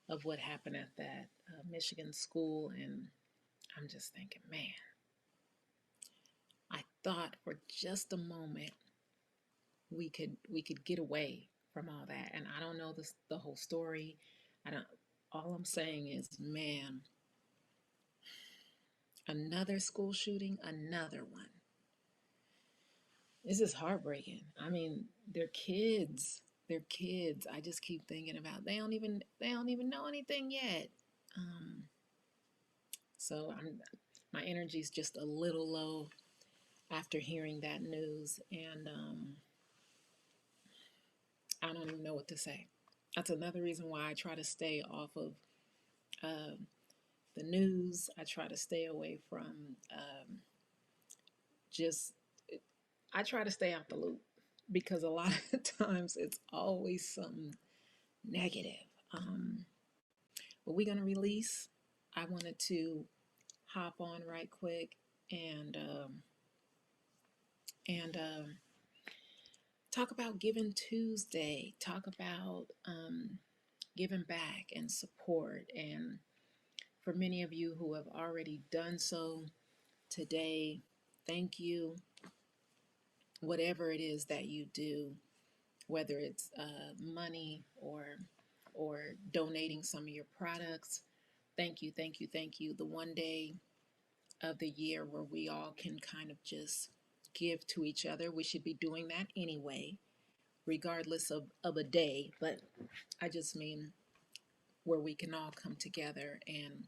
of what happened at that Michigan school, and I'm just thinking, man, I thought for just a moment we could get away from all that, and I don't know the whole story. I don't. All I'm saying is, man, another school shooting, another one. This is heartbreaking. I mean, they're kids. They're kids. I just keep thinking about they don't even know anything yet. Um, so my energy's just a little low after hearing that news, and I don't even know what to say. That's another reason why I try to stay off of uh, the news. I try to stay away from just. I try to stay out the loop because a lot of times it's always something negative. Um, but we're gonna release. I wanted to hop on right quick and talk about Giving Tuesday. Talk about giving back and support. And for many of you who have already done so today, thank you. Whatever it is that you do, whether it's money or donating some of your products, thank you, thank you, thank you. The one day of the year where we all can kind of just give to each other. We should be doing that anyway, regardless of a day. But I just mean where we can all come together and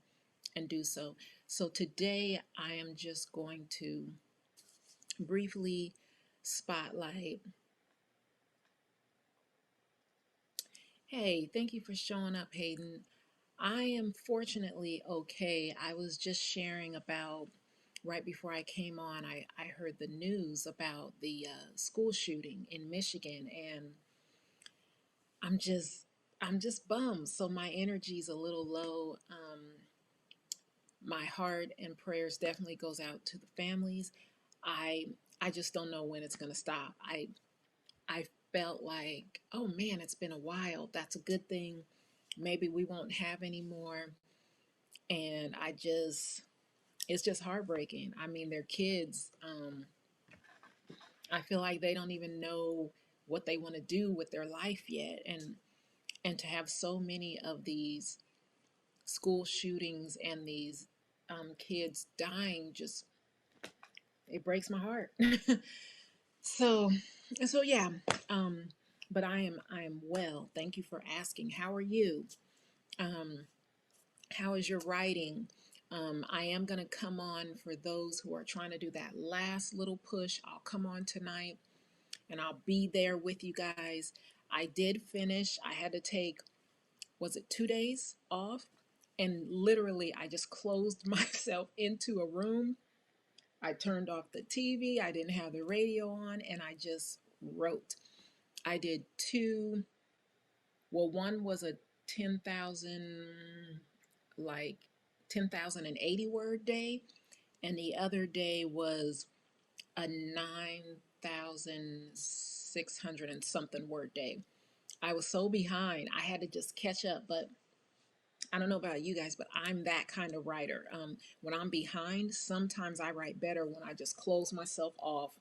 do so. So today I am just going to briefly spotlight. Hey, thank you for showing up, Hayden. I am fortunately okay. I was just sharing about right before I came on, I heard the news about the school shooting in Michigan, and I'm just I'm just bummed. So my energy's a little low. My heart and prayers definitely goes out to the families. I I just don't know when it's gonna stop. I felt like, oh man, it's been a while. That's a good thing. Maybe we won't have any more. And it's just heartbreaking. I mean, they're kids. I feel like they don't even know what they want to do with their life yet, and to have so many of these school shootings and these kids dying, just it breaks my heart. so so yeah, um, but I am well. Thank you for asking. How are you? Um, how is your writing? I am going to come on for those who are trying to do that last little push. I'll come on tonight and I'll be there with you guys. I did finish. I had to take, was it 2 days off? And literally, I just closed myself into a room. I turned off the TV. I didn't have the radio on, and I just wrote. I did two. Well, one was a 10,000, like 10,080 word day, and the other day was a 9,600 and something word day. I was so behind. I had to just catch up. But I don't know about you guys, but I'm that kind of writer. When I'm behind, sometimes I write better when I just close myself off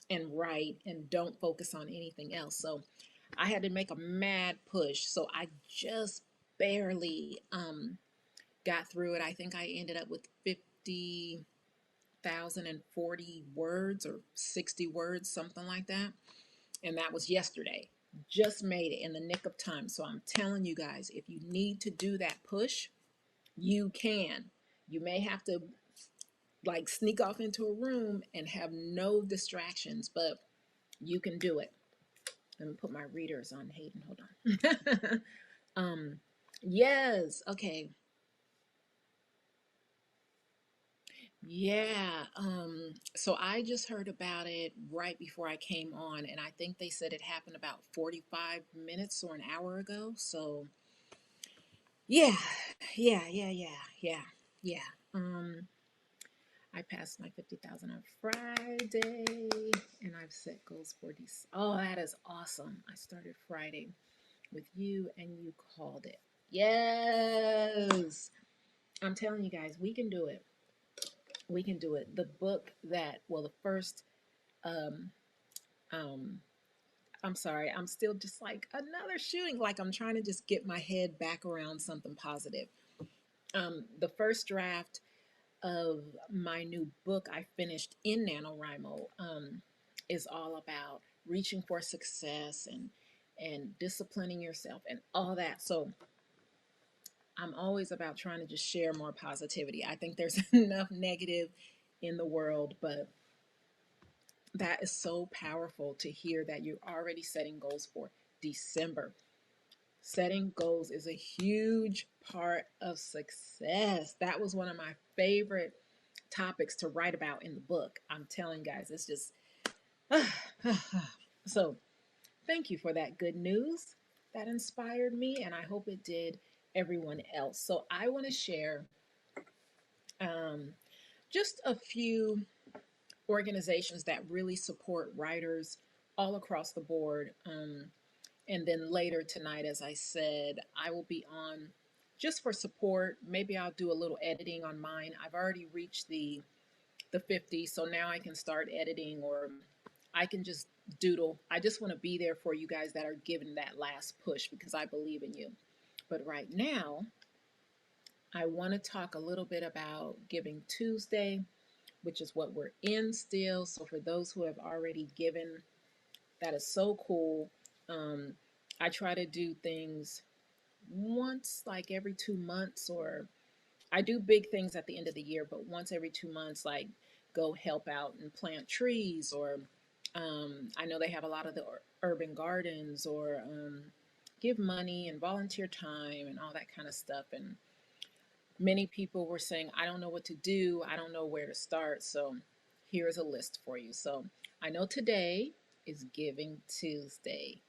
and write and don't focus on anything else. So I had to make a mad push. So I just barely got through it. I think I ended up with 50,040 words or 60 words, something like that. And that was yesterday. Just made it in the nick of time. So I'm telling you guys, if you need to do that push, you can. You may have to like sneak off into a room and have no distractions, but you can do it. Let me put my readers on, Hayden. Hold on. um, yes. Okay. Yeah. So I just heard about it right before I came on, and I think they said it happened about 45 minutes or an hour ago. So yeah, yeah. Yeah. Um, I passed my 50,000 on Friday, and I've set goals for this. Oh, that is awesome. I started Friday with you, and you called it. Yes. I'm telling you guys, we can do it. We can do it. The book that, well, the first, um, um, I'm sorry, I'm still just like another shooting. Like I'm trying to just get my head back around something positive. The first draft of my new book I finished in NaNoWriMo is all about reaching for success and disciplining yourself and all that. So I'm always about trying to just share more positivity. I think there's enough negative in the world, but that is so powerful to hear that you're already setting goals for December. Setting goals is a huge part of success. That was one of my favorite topics to write about in the book. I'm telling you guys, it's just so thank you for that good news. That inspired me, and I hope it did everyone else. So I want to share um, just a few organizations that really support writers all across the board. And then later tonight, as I said, I will be on just for support. Maybe I'll do a little editing on mine. I've already reached the 50, so now I can start editing or I can just doodle. I just want to be there for you guys that are giving that last push because I believe in you. But right now, I want to talk a little bit about Giving Tuesday, which is what we're in still. So for those who have already given, that is so cool. Um, I try to do things once, like every 2 months, or I do big things at the end of the year, but once every 2 months, like go help out and plant trees, or I know they have a lot of the urban gardens, or give money and volunteer time and all that kind of stuff. And many people were saying, I don't know what to do, I don't know where to start. So here's a list for you. So I know today is Giving Tuesday.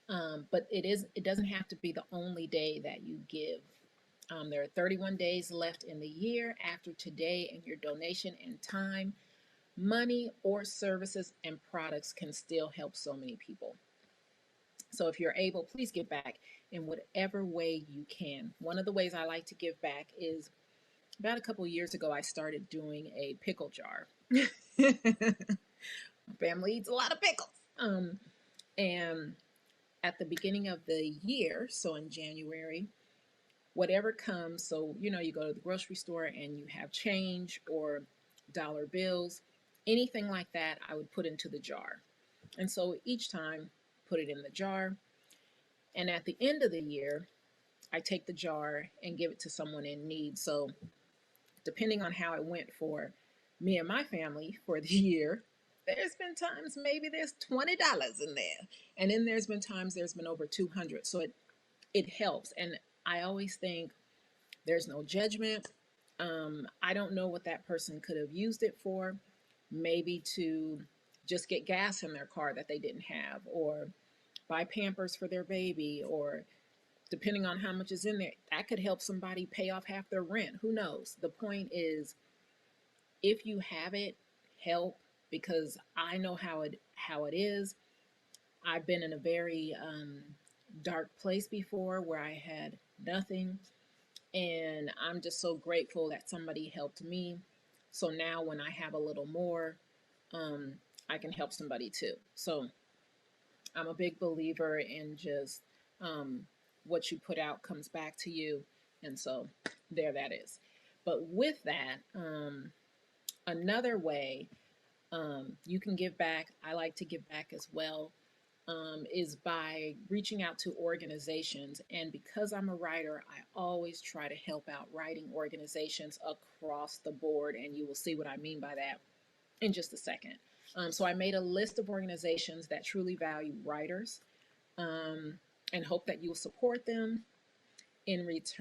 But it doesn't have to be the only day that you give. There are 31 days left in the year after today, and your donation and time, money, or services and products can still help so many people. So if you're able, please give back in whatever way you can. One of the ways I like to give back is about a couple years ago, I started doing a pickle jar. My family eats a lot of pickles. And at the beginning of the year, so in January, whatever comes, so you go to the grocery store and you have change or dollar bills, anything like that, I would put into the jar. And so each time, put it in the jar. And at the end of the year, I take the jar and give it to someone in need. So depending on how it went for me and my family for the year, there's been times maybe there's $20 in there. And then there's been times there's been over 200. So it helps. And I always think there's no judgment. I don't know what that person could have used it for. Maybe to just get gas in their car that they didn't have, or buy Pampers for their baby, or depending on how much is in there, that could help somebody pay off half their rent. Who knows? The point is, if you have it, help, because I know how it is. I've been in a very dark place before where I had nothing, and I'm just so grateful that somebody helped me. So now when I have a little more, um, I can help somebody too. So I'm a big believer in just what you put out comes back to you. And so there that is. But with that, another way you can give back, I like to give back as well, is by reaching out to organizations. And because I'm a writer, I always try to help out writing organizations across the board. And you will see what I mean by that in just a second. So I made a list of organizations that truly value writers, and hope that you'll support them in return.